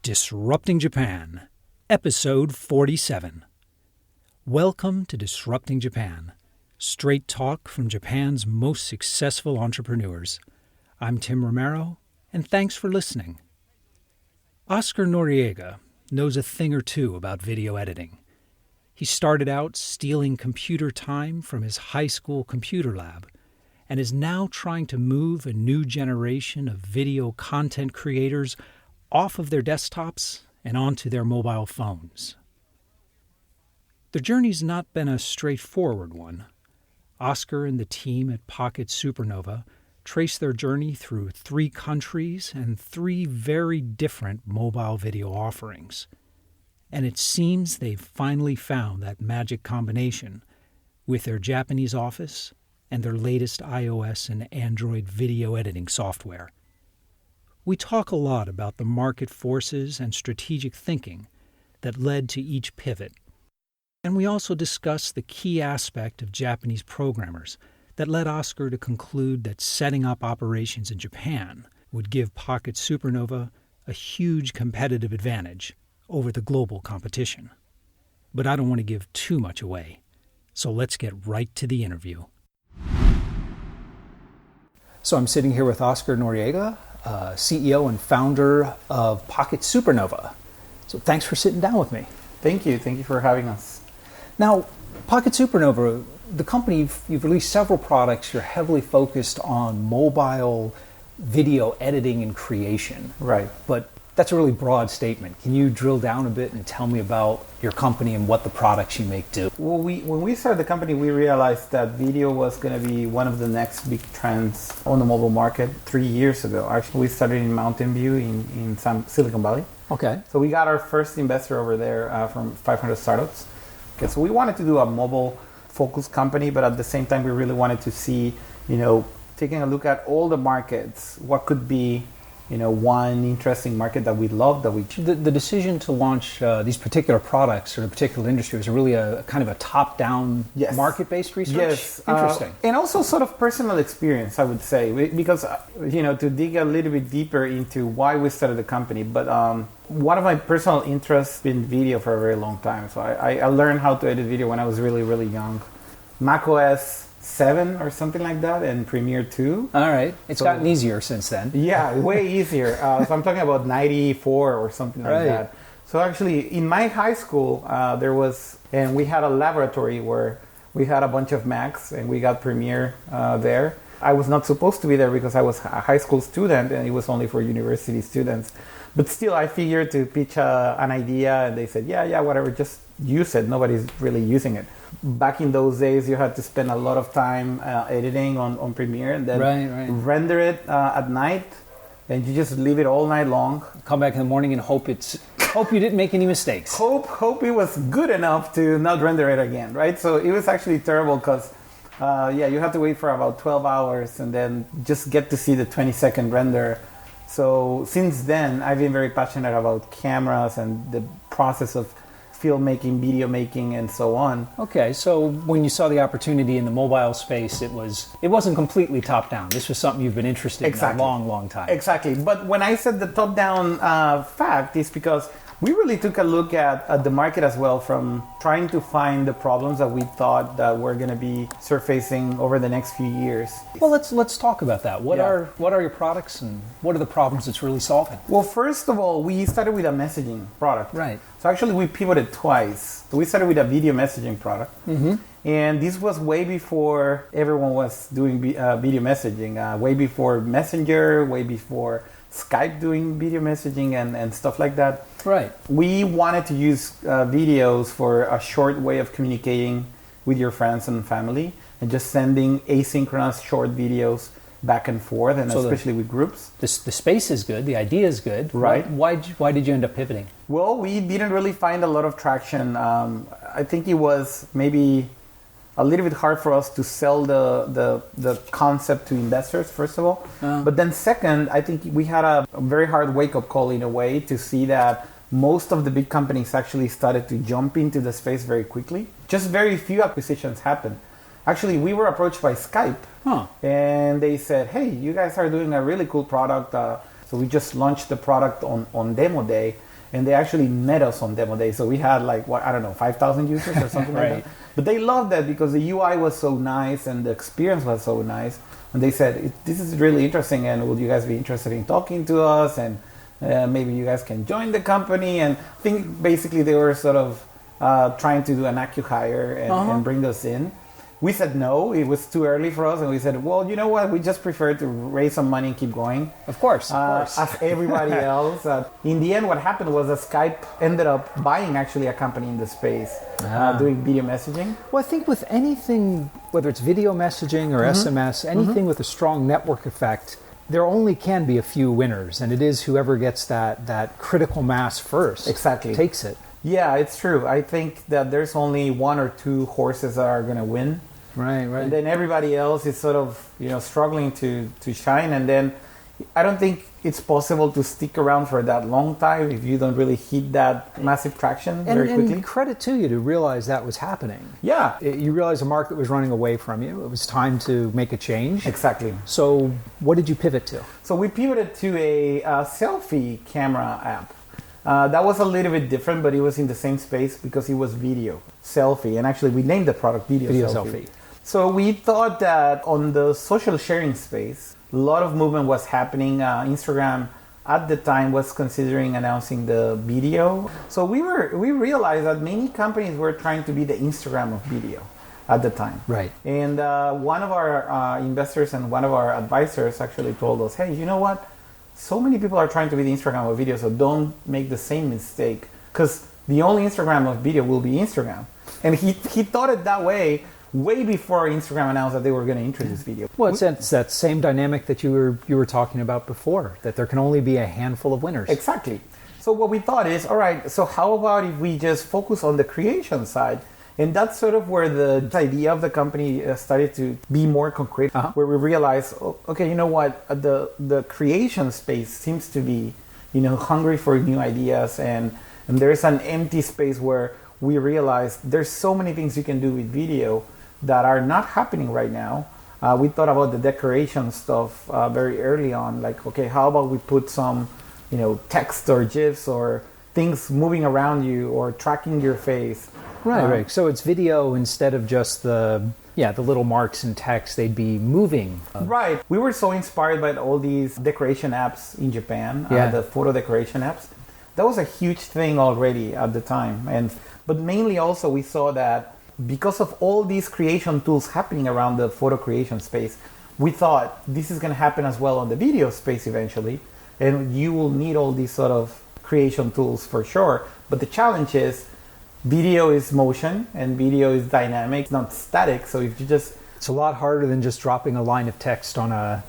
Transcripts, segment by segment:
Disrupting Japan, Episode 47. Welcome to Disrupting Japan, straight talk from Japan's most successful entrepreneurs. I'm Tim Romero, and thanks for listening. Oscar Noriega knows a thing or two about video editing. He started out stealing computer time from his high school computer lab and is now trying to move a new generation of video content creators off of their desktops and onto their mobile phones. The journey's not been a straightforward one. Oscar and the team at Pocket Supernova trace their journey through 3 countries and 3 very different mobile video offerings. And it seems they've finally found that magic combination with their Japanese office and their latest iOS and Android video editing software. We talk a lot about the market forces and strategic thinking that led to each pivot. And we also discuss the key aspect of Japanese programmers that led Oscar to conclude that setting up operations in Japan would give Pocket Supernova a huge competitive advantage over the global competition. But I don't want to give too much away, so let's get right to the interview. So I'm sitting here with Oscar Noriega, CEO and founder of Pocket Supernova. So thanks for sitting down with me. Thank you. Thank you for having us. Now, Pocket Supernova, the company, you've released several products. You're heavily focused on mobile video editing and creation. Right. But that's a really broad statement. Can you drill down a bit and tell me about your company and what the products you make do? Well, when we started the company, we realized that video was going to be one of the next big trends on the mobile market 3 years ago. Actually, we started in Mountain View in Silicon Valley. Okay. So we got our first investor over there from 500 startups. Okay, so we wanted to do a mobile-focused company, but at the same time, we really wanted to see, taking a look at all the markets, what could be one interesting market that we love, that we... The decision to launch these particular products or a particular industry was really a kind of a top-down market-based research? Yes. Interesting. And also sort of personal experience, I would say, because, to dig a little bit deeper into why we started the company. But one of my personal interests has been video for a very long time. So I learned how to edit video when I was really, really young. macOS 7 or something like that, and Premiere 2. All right. It's gotten easier since then. Yeah, way easier. So I'm talking about 94 or something like that. So actually, in my high school, we had a laboratory where we had a bunch of Macs, and we got Premiere there. I was not supposed to be there because I was a high school student, and it was only for university students. But still, I figured to pitch an idea, and they said, yeah, whatever, just use it. Nobody's really using it. Back in those days, you had to spend a lot of time editing on Premiere and then render it at night, and you just leave it all night long. Come back in the morning and hope you didn't make any mistakes. Hope it was good enough to not render it again, right? So it was actually terrible because, you have to wait for about 12 hours and then just get to see the 20-second render. So since then, I've been very passionate about cameras and the process of filmmaking, video making, and so on. Okay, so when you saw the opportunity in the mobile space, it wasn't completely top-down. This was something you've been interested in a long, long time. Exactly. But when I said the top-down fact, is because we really took a look at the market as well, from trying to find the problems that we thought that were going to be surfacing over the next few years. Well, let's talk about that. What are your products, and what are the problems it's really solving? Well, first of all, we started with a messaging product. Right. So actually, we pivoted twice. So we started with a video messaging product. Mm-hmm. And this was way before everyone was doing video messaging, way before Messenger, way before Skype doing video messaging and stuff like that. Right. We wanted to use videos for a short way of communicating with your friends and family, and just sending asynchronous short videos back and forth, and so especially with groups. The space is good, the idea is good. Right. Why did you end up pivoting? Well, we didn't really find a lot of traction. I think it was maybe a little bit hard for us to sell the concept to investors, first of all. But then second, I think we had a very hard wake-up call in a way to see that most of the big companies actually started to jump into the space very quickly. Just very few acquisitions happened. Actually, we were approached by Skype, and they said, hey, you guys are doing a really cool product. So we just launched the product on demo day. and they actually met us on demo day. So we had like, 5,000 users or something right. like that. But they loved that because the UI was so nice and the experience was so nice. And they said, this is really interesting, and would you guys be interested in talking to us? And maybe you guys can join the company. And I think basically they were sort of trying to do an acqui-hire and bring us in. We said no, it was too early for us, and we said, well, you know what, we just prefer to raise some money and keep going. Of course. As everybody else. In the end, what happened was that Skype ended up buying actually a company in the space doing video messaging. Well, I think with anything, whether it's video messaging or SMS, anything with a strong network effect, there only can be a few winners, and it is whoever gets that critical mass first. Exactly. Takes it. Yeah, it's true. I think that there's only one or two horses that are going to win. Right. And then everybody else is sort of, struggling to shine. And then I don't think it's possible to stick around for that long time if you don't really hit that massive traction very quickly. And credit to you to realize that was happening. Yeah. You realized the market was running away from you. It was time to make a change. Exactly. So what did you pivot to? So we pivoted to a selfie camera app. That was a little bit different, but it was in the same space because it was video, selfie. And actually, we named the product Video Selfie. So we thought that on the social sharing space, a lot of movement was happening. Instagram at the time was considering announcing the video. So we realized that many companies were trying to be the Instagram of video at the time. Right. And one of our investors and one of our advisors actually told us, hey, you know what? So many people are trying to be the Instagram of video, so don't make the same mistake, because the only Instagram of video will be Instagram. And he thought it that way before Instagram announced that they were going to introduce video. Well, it's that same dynamic that you were talking about before, that there can only be a handful of winners. Exactly. So what we thought is, all right, so how about if we just focus on the creation side? And that's sort of where the idea of the company started to be more concrete, where we realized, okay, you know what, the creation space seems to be, hungry for new ideas, and there's an empty space where we realized there's so many things you can do with video that are not happening right now. We thought about the decoration stuff very early on, like, okay, how about we put some, text or GIFs or things moving around you or tracking your face. Right. So it's video instead of just the little marks and text. They'd be moving. Right. We were so inspired by all these decoration apps in Japan, the photo decoration apps. That was a huge thing already at the time. But mainly also we saw that because of all these creation tools happening around the photo creation space, we thought this is going to happen as well on the video space eventually. And you will need all these sort of creation tools for sure. But the challenge is, video is motion and video is dynamic, it's not static. So if you it's a lot harder than just dropping a line of text on a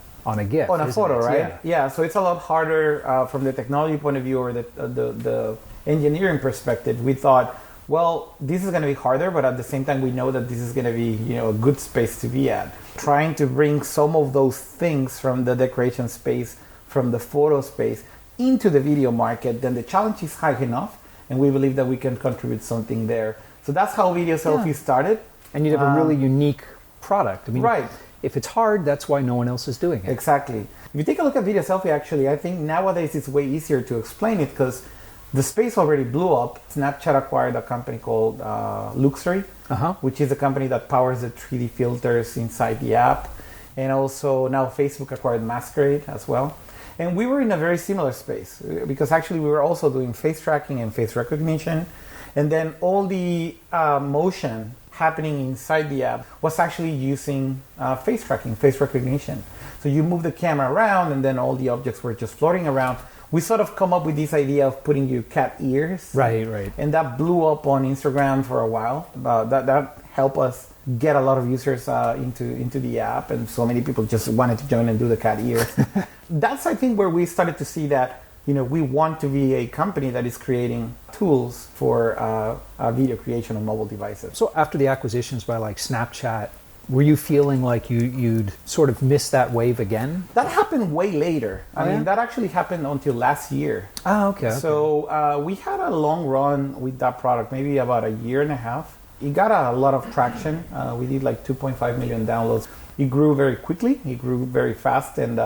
GIF. On a photo, right? Yeah. So it's a lot harder from the technology point of view or the engineering perspective. We thought, well, this is going to be harder, but at the same time, we know that this is going to be, a good space to be at. Trying to bring some of those things from the decoration space, from the photo space, into the video market, then the challenge is high enough. And we believe that we can contribute something there. So that's how Video Selfie started. And you'd have a really unique product. I mean, right. If it's hard, that's why no one else is doing it. Exactly. If you take a look at Video Selfie, actually, I think nowadays it's way easier to explain it because the space already blew up. Snapchat acquired a company called Luxury, which is a company that powers the 3D filters inside the app. And also now Facebook acquired Masquerade as well. And we were in a very similar space because actually we were also doing face tracking and face recognition. And then all the motion happening inside the app was actually using face tracking, face recognition. So you move the camera around and then all the objects were just floating around. We sort of come up with this idea of putting your cat ears. Right. And that blew up on Instagram for a while. That helped us get a lot of users into the app, and so many people just wanted to join and do the cat ears. That's, I think, where we started to see that, we want to be a company that is creating tools for video creation on mobile devices. So after the acquisitions by like Snapchat, were you feeling like you'd sort of missed that wave again? That happened way later. I mean, that actually happened until last year. Oh, okay. So we had a long run with that product, maybe about a year and a half. It got a lot of traction. We did like 2.5 million downloads. It grew very quickly. It grew very fast and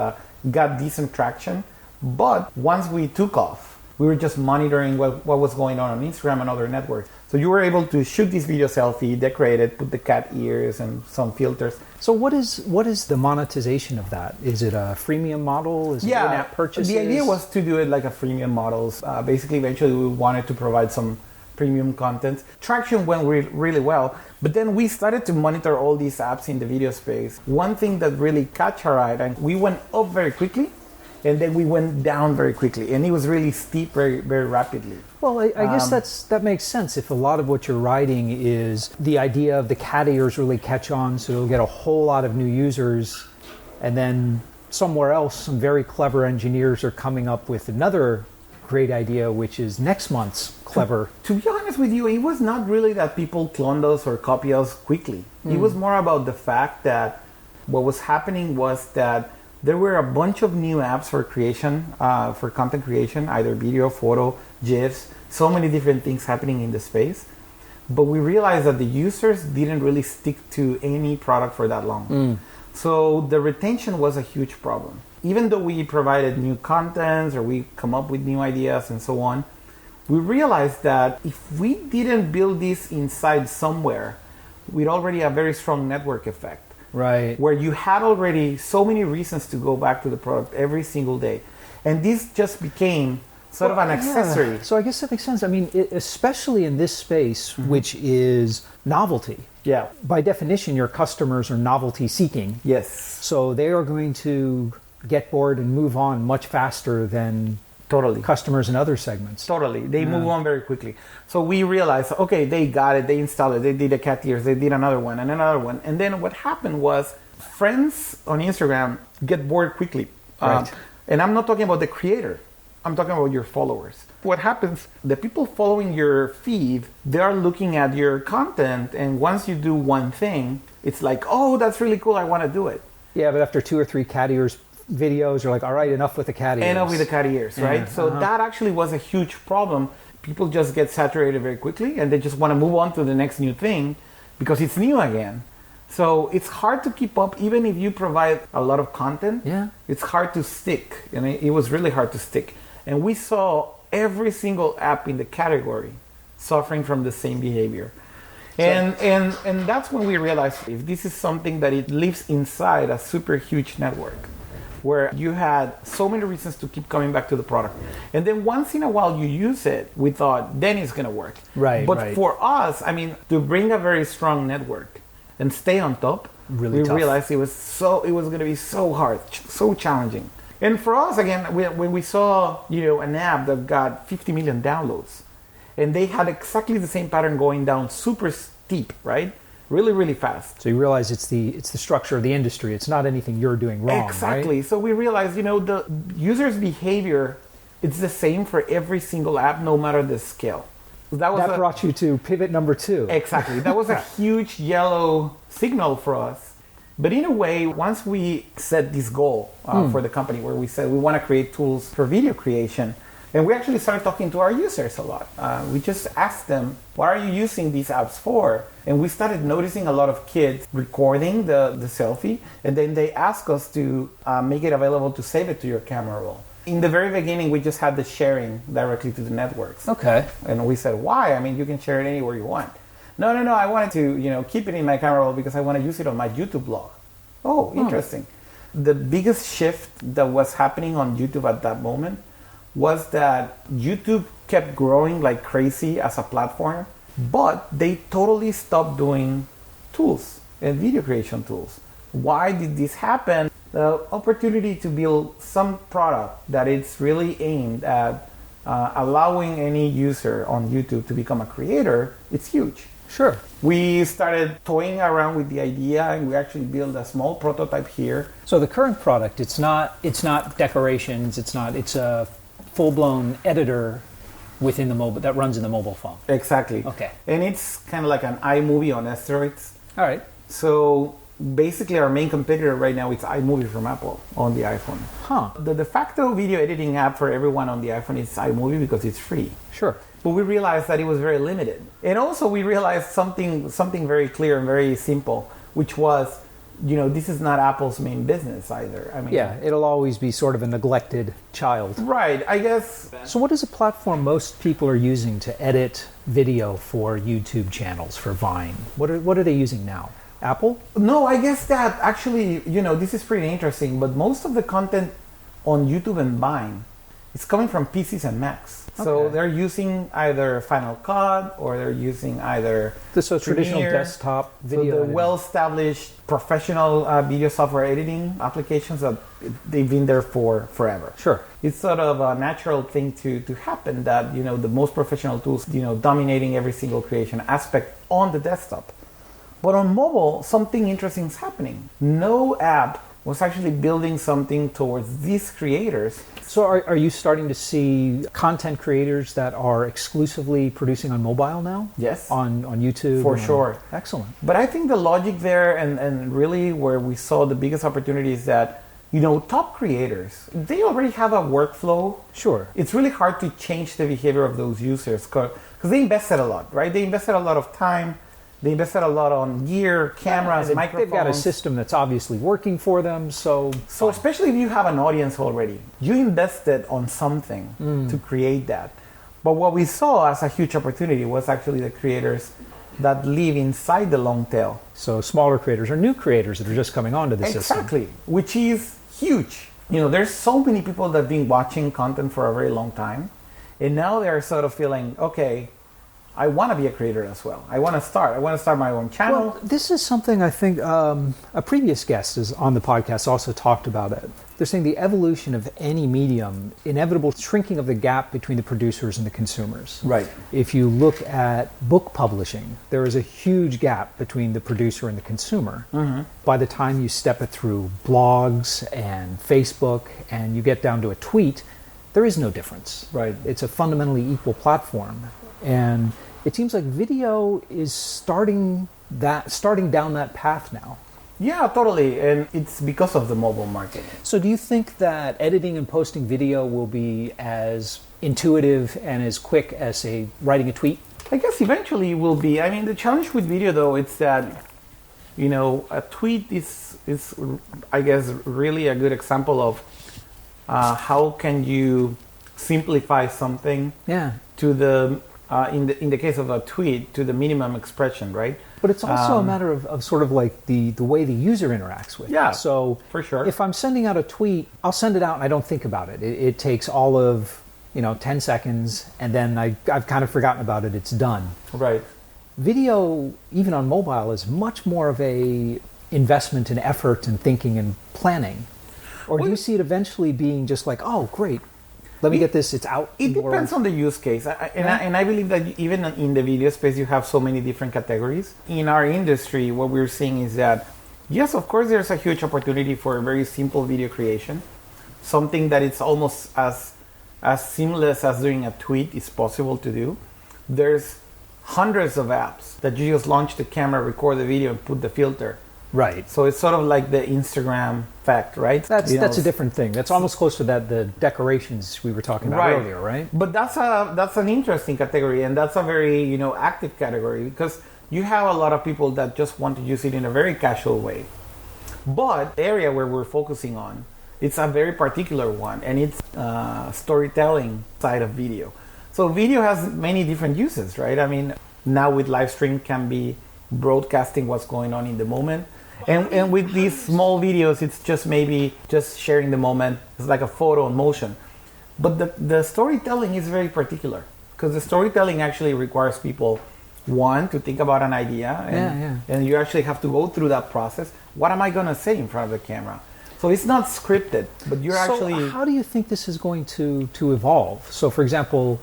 got decent traction. But once we took off, We were just monitoring what was going on Instagram and other networks. So you were able to shoot this video selfie, decorate it, put the cat ears and some filters. So what is the monetization of that? Is it a freemium model? Is it in-app purchases? The idea was to do it like a freemium models. Basically, eventually we wanted to provide some premium content. Traction went really well, but then we started to monitor all these apps in the video space. One thing that really caught our eye, and we went up very quickly, and then we went down very quickly, and it was really steep very, very rapidly. Well, I guess that makes sense. If a lot of what you're writing is the idea of the cat ears really catch on, so you'll get a whole lot of new users, and then somewhere else, some very clever engineers are coming up with another great idea, which is next month's clever. To be honest with you, it was not really that people cloned us or copy us quickly. It was more about the fact that what was happening was that there were a bunch of new apps for creation, for content creation, either video, photo, GIFs, so many different things happening in the space. But we realized that the users didn't really stick to any product for that long. So the retention was a huge problem. Even though we provided new contents or we come up with new ideas and so on, we realized that if we didn't build this inside somewhere, we'd already have a very strong network effect. Right. Where you had already so many reasons to go back to the product every single day. And this just became sort of an accessory. Yeah. So I guess that makes sense. I mean, especially in this space, which is novelty. Yeah. By definition, your customers are novelty seeking. Yes. So they are going to get bored and move on much faster than Totally. customers in other segments. Totally. They move on very quickly. So we realized, okay, they got it, they installed it, they did the cat ears, they did another one and another one. And then what happened was friends on Instagram get bored quickly. Right. And I'm not talking about the creator. I'm talking about your followers. What happens, the people following your feed, they are looking at your content. And once you do one thing, it's like, oh, that's really cool. I want to do it. Yeah, but after 2 or 3 cat ears videos, you're like, all right, enough with the cat ears. Enough with the cat ears, right? Yeah, So that actually was a huge problem. People just get saturated very quickly and they just want to move on to the next new thing because it's new again. So it's hard to keep up, even if you provide a lot of content. Yeah. It's hard to stick, and it was really hard to stick. And we saw every single app in the category suffering from the same behavior. And that's when we realized if this is something that it lives inside a super huge network, where you had so many reasons to keep coming back to the product. And then once in a while you use it, we thought, then it's going to work. Right. But for us, I mean, to bring a very strong network and stay on top, really we tough. realized it was going to be so hard, so challenging. And for us, again, when we saw, an app that got 50 million downloads, and they had exactly the same pattern going down super steep, right? Really, really fast. So you realize it's the structure of the industry. It's not anything you're doing wrong. Exactly. Right? So we realized, the user's behavior, it's the same for every single app, no matter the scale. That brought you to pivot number 2. Exactly. That was a huge yellow signal for us. But in a way, once we set this goal for the company, where we said we want to create tools for video creation, and we actually started talking to our users a lot. We just asked them, what are you using these apps for? And we started noticing a lot of kids recording the selfie, and then they asked us to make it available to save it to your camera roll. In the very beginning, we just had the sharing directly to the networks. Okay. And we said, why? I mean, you can share it anywhere you want. No, I wanted to, keep it in my camera roll because I want to use it on my YouTube blog. Oh, interesting. The biggest shift that was happening on YouTube at that moment was that YouTube kept growing like crazy as a platform, but they totally stopped doing tools and video creation tools. Why did this happen? The opportunity to build some product that is really aimed at allowing any user on YouTube to become a creator, it's huge. Sure. We started toying around with the idea, and we actually built a small prototype here. So the current product, it's not decorations, it's a full-blown editor within the mobile that runs in the mobile phone. Exactly. Okay. And it's kind of like an iMovie on steroids. All right. So basically our main competitor right now is iMovie from Apple on the iPhone. Huh. The de facto video editing app for everyone on the iPhone is iMovie because it's free. Sure. But we realized that it was very limited. And also we realized something very clear and very simple, which was this is not Apple's main business either. I mean, yeah, it'll always be sort of a neglected child. Right, I guess. So what is a platform most people are using to edit video for YouTube channels, for Vine? What are they using now? Apple? No, I guess that actually, this is pretty interesting, but most of the content on YouTube and Vine is coming from PCs and Macs. So they're using either Final Cut or they're using either traditional desktop video. So the well-established professional video software editing applications that they've been there for forever. Sure. It's sort of a natural thing to happen that, the most professional tools, dominating every single creation aspect on the desktop. But on mobile, something interesting is happening. No app was actually building something towards these creators. So are you starting to see content creators that are exclusively producing on mobile now? Yes. On YouTube? For sure. Excellent. But I think the logic there and really where we saw the biggest opportunity is that, top creators, they already have a workflow. Sure. It's really hard to change the behavior of those users because they invested a lot, right? They invested a lot of time. They invested a lot on gear, cameras, microphones. They've got a system that's obviously working for them, so especially if you have an audience already, you invested on something to create that. But what we saw as a huge opportunity was actually the creators that live inside the long tail. So smaller creators or new creators that are just coming onto the system. Exactly, which is huge. There's so many people that have been watching content for a very long time, and now they're sort of feeling, okay, I want to be a creator as well. I want to start my own channel. Well, this is something I think a previous guest is on the podcast also talked about it. They're saying the evolution of any medium, inevitable shrinking of the gap between the producers and the consumers. Right. If you look at book publishing, there is a huge gap between the producer and the consumer. Mm-hmm. By the time you step it through blogs and Facebook and you get down to a tweet, there is no difference. Right. It's a fundamentally equal platform. And it seems like video is starting down that path now. Yeah, totally. And it's because of the mobile market. So do you think that editing and posting video will be as intuitive and as quick as, say, writing a tweet? I guess eventually it will be. I mean, the challenge with video, though, it's that, a tweet is I guess, really a good example of how can you simplify something to the in the case of a tweet, to the minimum expression, right? But it's also a matter of sort of like the way the user interacts with it. So for sure. If I'm sending out a tweet, I'll send it out and I don't think about it. It takes all of 10 seconds and then I've kind of forgotten about it. It's done. Right. Video, even on mobile, is much more of a investment in effort and thinking and planning. Or do you see it eventually being just like, oh, great, let me get this, it's out. It depends on the use case. I believe that even in the video space, you have so many different categories. In our industry, what we're seeing is that, yes, of course, there's a huge opportunity for very simple video creation. Something that it's almost as seamless as doing a tweet is possible to do. There's hundreds of apps that you just launch the camera, record the video, and put the filter. Right. So it's sort of like the Instagram fact, right? That's a different thing. That's almost close to the decorations we were talking about earlier, right? But that's an interesting category, and that's a very active category because you have a lot of people that just want to use it in a very casual way. But the area where we're focusing on, it's a very particular one, and it's storytelling side of video. So video has many different uses, right? I mean, now with live stream can be broadcasting what's going on in the moment. And with these small videos, it's just maybe just sharing the moment. It's like a photo in motion. But the storytelling is very particular because the storytelling actually requires people, one, to think about an idea. And you actually have to go through that process. What am I going to say in front of the camera? So it's not scripted, but you're actually... So how do you think this is going to evolve? So, for example,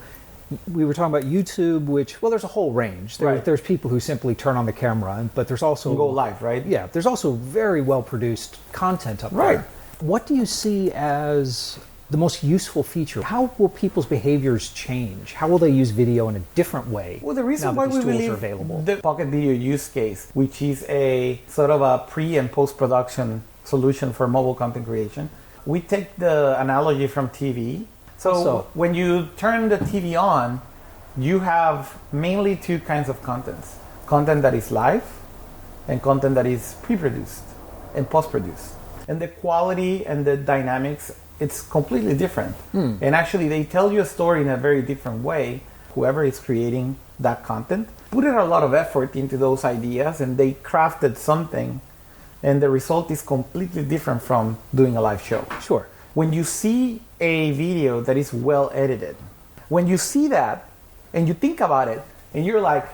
we were talking about YouTube, which, well, there's a whole range. There's people who simply turn on the camera, but there's also... Go live, right? Yeah, there's also very well-produced content up there. What do you see as the most useful feature? How will people's behaviors change? How will they use video in a different way? Well, the reason why we believe the Pocket Video use case, which is a sort of a pre- and post-production solution for mobile content creation, we take the analogy from TV. So when you turn the TV on, you have mainly two kinds of contents. Content that is live and content that is pre-produced. and post-produce. And the quality and the dynamics, it's completely different. And actually, they tell you a story in a very different way. Whoever is creating that content put in a lot of effort into those ideas, and they crafted something, and the result is completely different from doing a live show. Sure. When you see a video that is well edited, when you see that and you think about it, and you're like,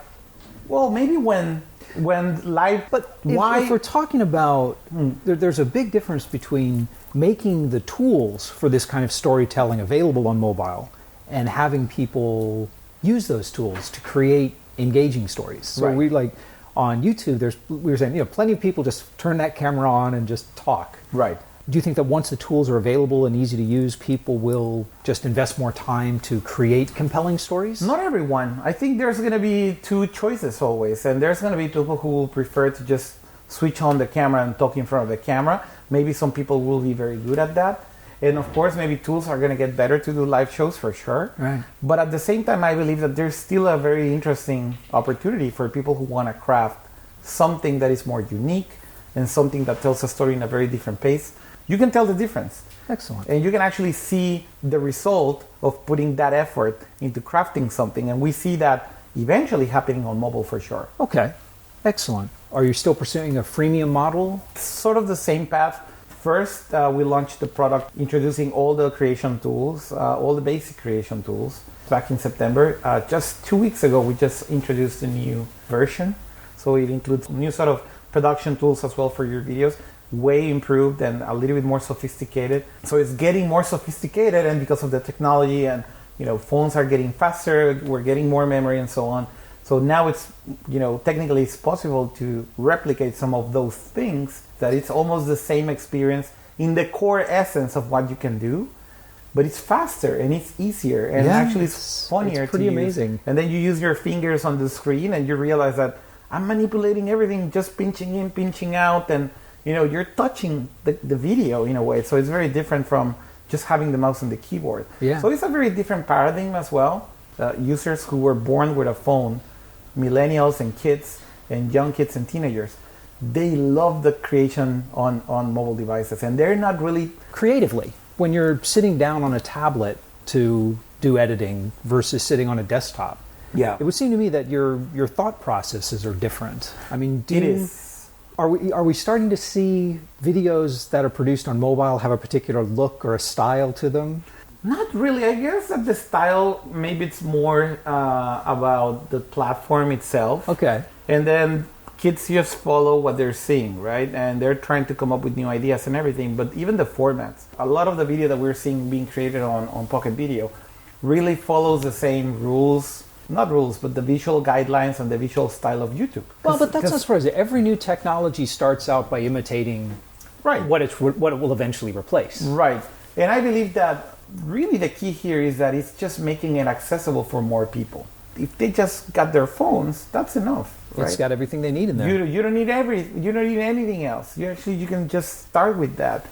well, maybe when live, but why? If we're talking about, there's a big difference between making the tools for this kind of storytelling available on mobile and having people use those tools to create engaging stories. So Right. we like on YouTube, we were saying, plenty of people just turn that camera on and just talk. Right. Do you think that once the tools are available and easy to use, people will just invest more time to create compelling stories? Not everyone. I think there's going to be two choices always, and there's going to be people who will prefer to just switch on the camera and talk in front of the camera. Maybe some people will be very good at that. And of course, maybe tools are going to get better to do live shows for sure. Right. But at the same time, I believe that there's still a very interesting opportunity for people who want to craft something that is more unique and something that tells a story in a very different pace. You can tell the difference. Excellent. And you can actually see the result of putting that effort into crafting something. And we see that eventually happening on mobile for sure. Okay. Excellent. Are you still pursuing a freemium model? Sort of the same path. First, we launched the product introducing all the creation tools, all the basic creation tools back in September. Just 2 weeks ago, we just introduced a new version. So it includes a new sort of production tools as well for your videos, way improved and a little bit more sophisticated. So it's getting more sophisticated, and because of the technology and phones are getting faster, we're getting more memory and so on. So now it's technically it's possible to replicate some of those things, that it's almost the same experience in the core essence of what you can do, but it's faster and it's easier and actually it's funnier. It's pretty to use. amazing. And then you use your fingers on the screen and you realize that I'm manipulating everything, just pinching in, pinching out, and you're touching the video in a way. So it's very different from just having the mouse and the keyboard. Yeah. So it's a very different paradigm as well. Users who were born with a phone, millennials and kids and young kids and teenagers, they love the creation on mobile devices, and they're not really Creatively, when you're sitting down on a tablet to do editing versus sitting on a desktop, it would seem to me that your thought processes are different. I mean, Are we starting to see videos that are produced on mobile have a particular look or a style to them? Not really. I guess that the style, maybe it's more about the platform itself. Okay. And then kids just follow what they're seeing, right? And they're trying to come up with new ideas and everything. But even the formats, a lot of the video that we're seeing being created on Pocket Video really follows the same rules. Not rules, but the visual guidelines and the visual style of YouTube. Well, but that's not surprising. Every new technology starts out by imitating what it will eventually replace. Right. And I believe that really the key here is that it's just making it accessible for more people. If they just got their phones, that's enough. Right? It's got everything they need in there. You don't need you don't need anything else. You can just start with that.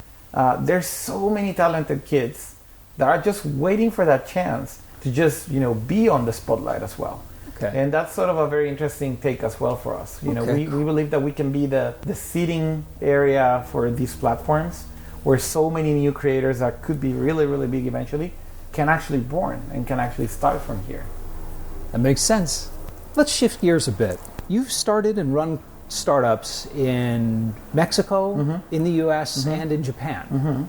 There's so many talented kids that are just waiting for that chance to just be on the spotlight as well. Okay. And that's sort of a very interesting take as well for us. We believe that we can be the seeding area for these platforms, where so many new creators that could be really, really big eventually can actually born and can actually start from here. That makes sense. Let's shift gears a bit. You've started and run startups in Mexico, in the US, and in Japan.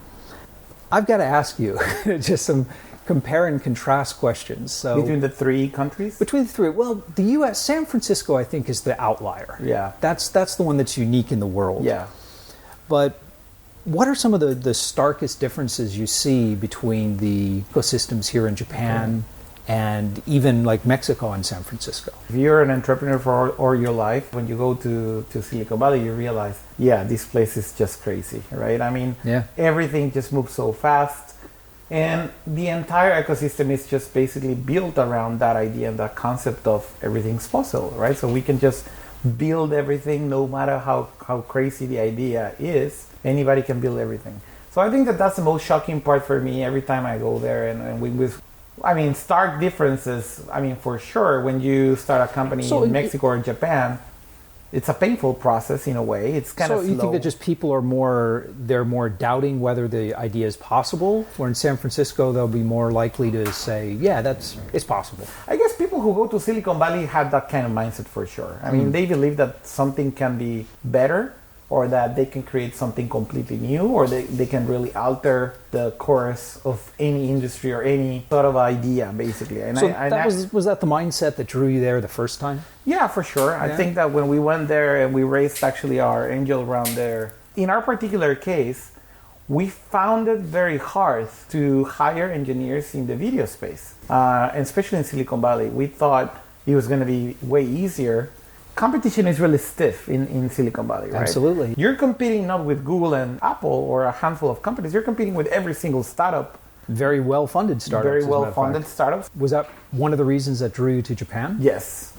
I've got to ask you just some compare and contrast questions. So between the three countries? Between the three. Well, the US, San Francisco, I think, is the outlier. Yeah. That's the one that's unique in the world. Yeah. But what are some of the starkest differences you see between the ecosystems here in Japan and even like Mexico and San Francisco? If you're an entrepreneur for all your life, when you go to Silicon Valley, you realize, this place is just crazy, right? I mean, everything just moves so fast. And the entire ecosystem is just basically built around that idea and that concept of everything's possible, right? So we can just build everything no matter how crazy the idea is. Anybody can build everything. So I think that's the most shocking part for me every time I go there. And stark differences. I mean, for sure, when you start a company in Mexico or Japan, it's a painful process in a way. It's kind of slow. So you think that just people are they're more doubting whether the idea is possible? Where in San Francisco, they'll be more likely to say, yeah, it's possible. I guess people who go to Silicon Valley have that kind of mindset for sure. I mean, they believe that something can be better, or that they can create something completely new, or they can really alter the course of any industry or any sort of idea, basically. And so was that the mindset that drew you there the first time? Yeah, for sure. Yeah. I think that when we went there and we raised actually our angel round there, in our particular case, we found it very hard to hire engineers in the video space, and especially in Silicon Valley. We thought it was going to be way easier. Competition is really stiff in Silicon Valley, right? Absolutely. You're competing not with Google and Apple or a handful of companies. You're competing with every single startup. Very well-funded startups. Very well-funded startups. Was that one of the reasons that drew you to Japan? Yes.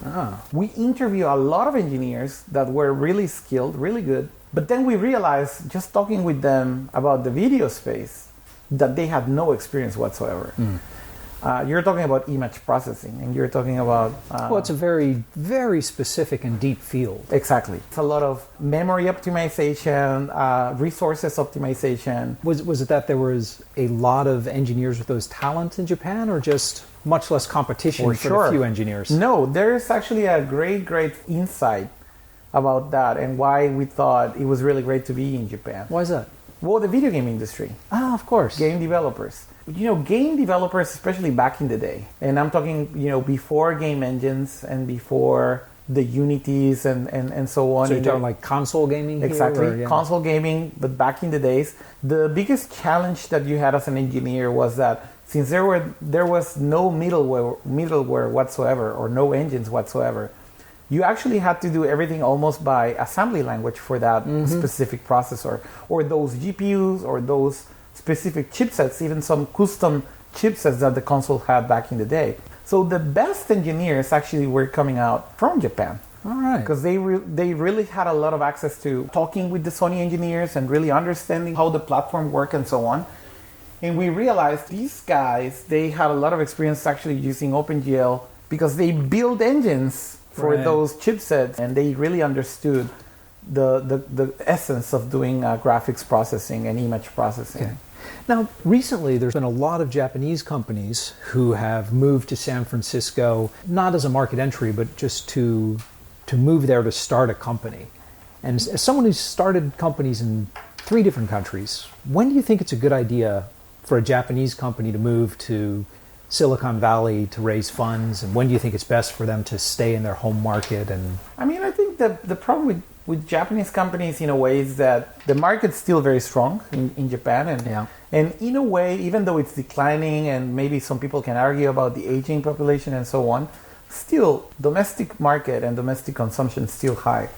We interview a lot of engineers that were really skilled, really good. But then we realized, just talking with them about the video space, that they had no experience whatsoever. You're talking about image processing, and you're talking about... well, it's a very, very specific and deep field. Exactly. It's a lot of memory optimization, resources optimization. Was it that there was a lot of engineers with those talents in Japan, or just much less competition for the few engineers? No, there's actually a great insight about that, and why we thought it was really great to be in Japan. Why is that? Well, the video game industry. Ah, of course. Game developers. Game developers, especially back in the day, and I'm talking, before game engines and before the Unities and so on. So you're talking like console gaming? Exactly, console gaming, but back in the days, the biggest challenge that you had as an engineer was that since there was no middleware whatsoever, or no engines whatsoever, you actually had to do everything almost by assembly language for that specific processor, or those GPUs, or those specific chipsets, even some custom chipsets that the console had back in the day. So the best engineers actually were coming out from Japan. All right. Because they really had a lot of access to talking with the Sony engineers and really understanding how the platform worked and so on. And we realized these guys, they had a lot of experience actually using OpenGL, because they build engines for those chipsets, and they really understood the essence of doing graphics processing and image processing. Okay. Now, recently, there's been a lot of Japanese companies who have moved to San Francisco, not as a market entry, but just to move there to start a company. And as someone who's started companies in 3 different countries, when do you think it's a good idea for a Japanese company to move to Silicon Valley to raise funds, and when do you think it's best for them to stay in their home market? And I mean, I think the problem with Japanese companies in a way is that the market's still very strong in Japan, and in a way, even though it's declining, and maybe some people can argue about the aging population and so on, still domestic market and domestic consumption is still high,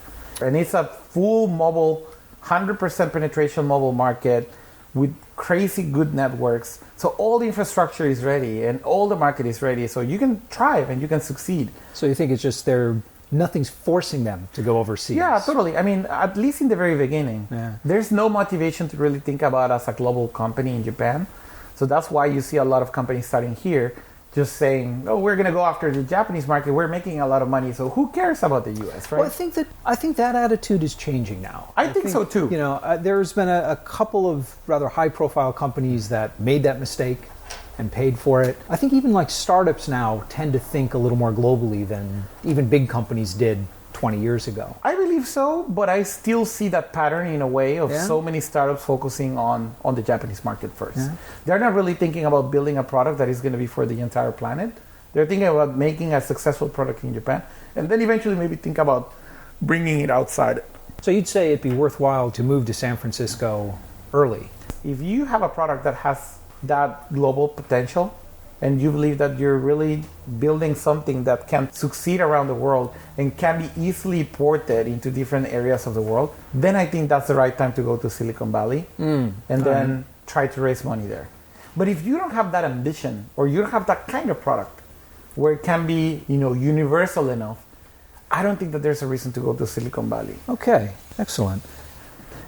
and it's a full mobile, 100% penetration mobile market with crazy good networks. So all the infrastructure is ready and all the market is ready. So you can thrive and you can succeed. So you think it's just nothing's forcing them to go overseas? Yeah, totally. I mean, at least in the very beginning, there's no motivation to really think about as a global company in Japan. So that's why you see a lot of companies starting here, just saying, oh, we're going to go after the Japanese market. We're making a lot of money, so who cares about the U.S., right? Well, I think that attitude is changing now. I think so too. There's been a couple of rather high-profile companies that made that mistake and paid for it. I think even like startups now tend to think a little more globally than even big companies did 20 years ago. I believe so, but I still see that pattern in a way of so many startups focusing on the Japanese market first. Yeah. They're not really thinking about building a product that is going to be for the entire planet. They're thinking about making a successful product in Japan, and then eventually maybe think about bringing it outside. So you'd say it'd be worthwhile to move to San Francisco early? If you have a product that has that global potential, and you believe that you're really building something that can succeed around the world and can be easily ported into different areas of the world, then I think that's the right time to go to Silicon Valley and then try to raise money there. But if you don't have that ambition, or you don't have that kind of product where it can be, universal enough, I don't think that there's a reason to go to Silicon Valley. Okay, excellent.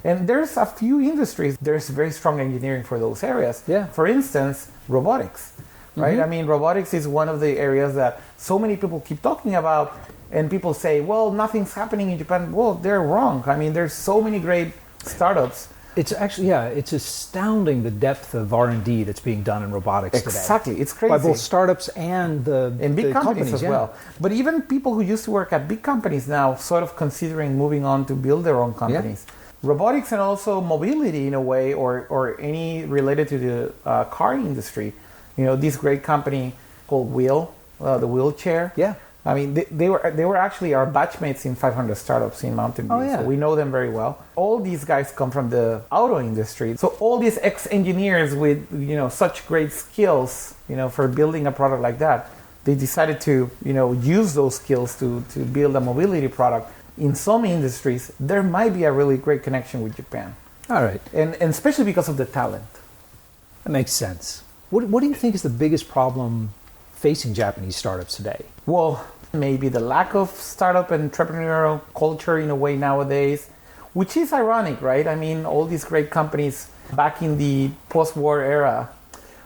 And there's a few industries, there's very strong engineering for those areas. Yeah. For instance, robotics. Right? I mean, robotics is one of the areas that so many people keep talking about, And people say, well, nothing's happening in Japan. Well, they're wrong. I mean, there's so many great startups. It's actually, it's astounding the depth of R&D that's being done in robotics today. Exactly. It's crazy. By both startups and big companies as yeah. well. But even people who used to work at big companies now sort of considering moving on to build their own companies. Yeah. Robotics and also mobility in a way, or any related to the car industry. This great company called Wheel, the wheelchair. Yeah. I mean, they were actually our batchmates in 500 Startups in Mountain View. Oh, yeah. So we know them very well. All these guys come from the auto industry. So all these ex-engineers with, such great skills, for building a product like that, they decided to, use those skills to build a mobility product. In some industries, there might be a really great connection with Japan. All right. And especially because of the talent. That makes sense. What do you think is the biggest problem facing Japanese startups today? Well, maybe the lack of startup and entrepreneurial culture in a way nowadays, which is ironic, right? I mean, all these great companies back in the post-war era,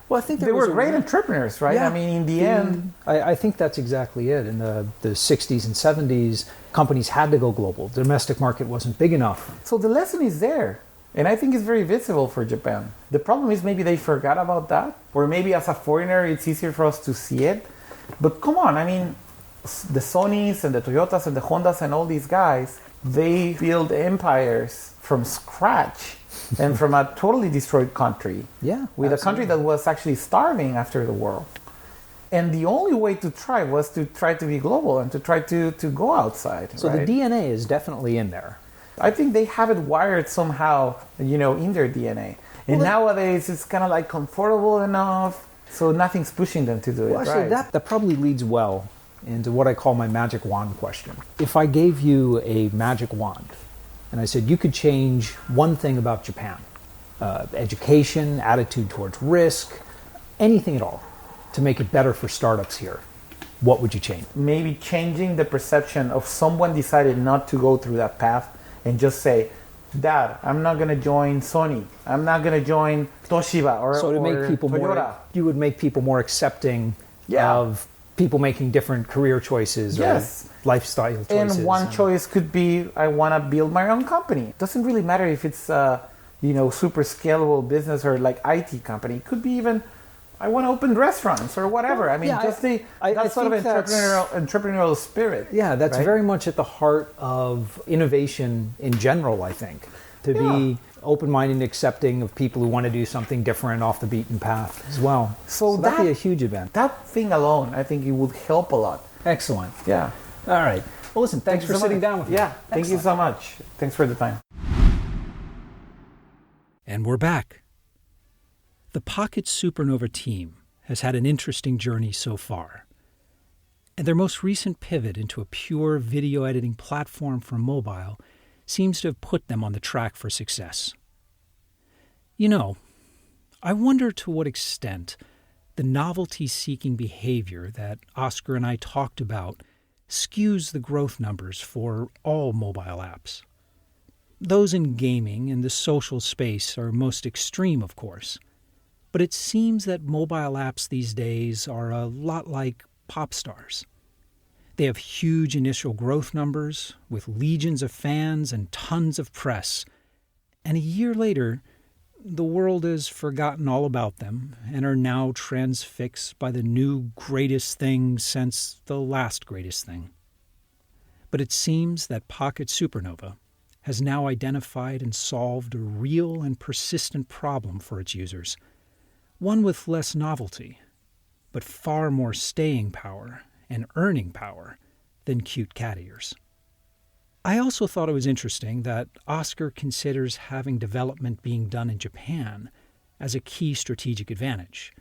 well, I think they were great entrepreneurs, right? Yeah, I mean, in the end... I think that's exactly it. In the 60s and 70s, companies had to go global. The domestic market wasn't big enough. So the lesson is there. And I think it's very visible for Japan. The problem is maybe they forgot about that. Or maybe as a foreigner, it's easier for us to see it. But come on, I mean, the Sonys and the Toyotas and the Hondas and all these guys, they build empires from scratch and from a totally destroyed country. Yeah, with absolutely. A country that was actually starving after the war. And the only way to try was to try to be global and to try to go outside. So right? The DNA is definitely in there. I think they have it wired somehow, in their DNA. And nowadays, it's kind of like comfortable enough, so nothing's pushing them to do it. Actually, right? that probably leads well into what I call my magic wand question. If I gave you a magic wand, and I said you could change one thing about Japan, education, attitude towards risk, anything at all, to make it better for startups here, what would you change? Maybe changing the perception of someone decided not to go through that path and just say, Dad, I'm not going to join Sony. I'm not going to join Toshiba or So to make people Toyota. You would make people more accepting of people making different career choices or lifestyle choices. And one choice could be, I want to build my own company. It doesn't really matter if it's a super scalable business or like IT company. It could be even, I want to open restaurants or whatever. Well, I mean, that sort of entrepreneurial spirit. Yeah, that's very much at the heart of innovation in general, I think. To be open-minded and accepting of people who want to do something different off the beaten path as well. So that'd be a huge event. That thing alone, I think it would help a lot. Excellent. Yeah. All right. Well, listen, thanks for sitting down with me. Yeah, thank you so much. Thanks for the time. And we're back. The Pocket Supernova team has had an interesting journey so far, and their most recent pivot into a pure video editing platform for mobile seems to have put them on the track for success. I wonder to what extent the novelty-seeking behavior that Oscar and I talked about skews the growth numbers for all mobile apps. Those in gaming and the social space are most extreme, of course. But it seems that mobile apps these days are a lot like pop stars. They have huge initial growth numbers, with legions of fans and tons of press. And a year later, the world has forgotten all about them and are now transfixed by the new greatest thing since the last greatest thing. But it seems that Pocket Supernova has now identified and solved a real and persistent problem for its users. One with less novelty, but far more staying power and earning power than cute cat ears. I also thought it was interesting that Oscar considers having development being done in Japan as a key strategic advantage.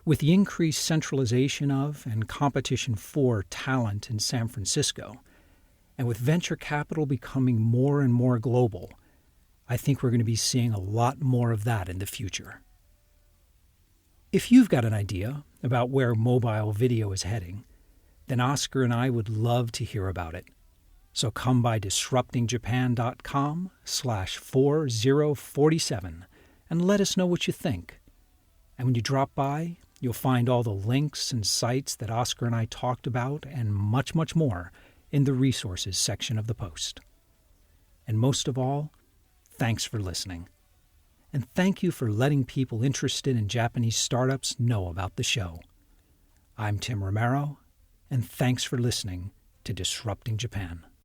With the increased centralization of and competition for talent in San Francisco, and with venture capital becoming more and more global, I think we're going to be seeing a lot more of that in the future. If you've got an idea about where mobile video is heading, then Oscar and I would love to hear about it. So come by disruptingjapan.com/4047 and let us know what you think. And when you drop by, You'll find all the links and sites that Oscar and I talked about and much, much more in the resources section of the post. And most of all, thanks for listening. And thank you for letting people interested in Japanese startups know about the show. I'm Tim Romero, and thanks for listening to Disrupting Japan.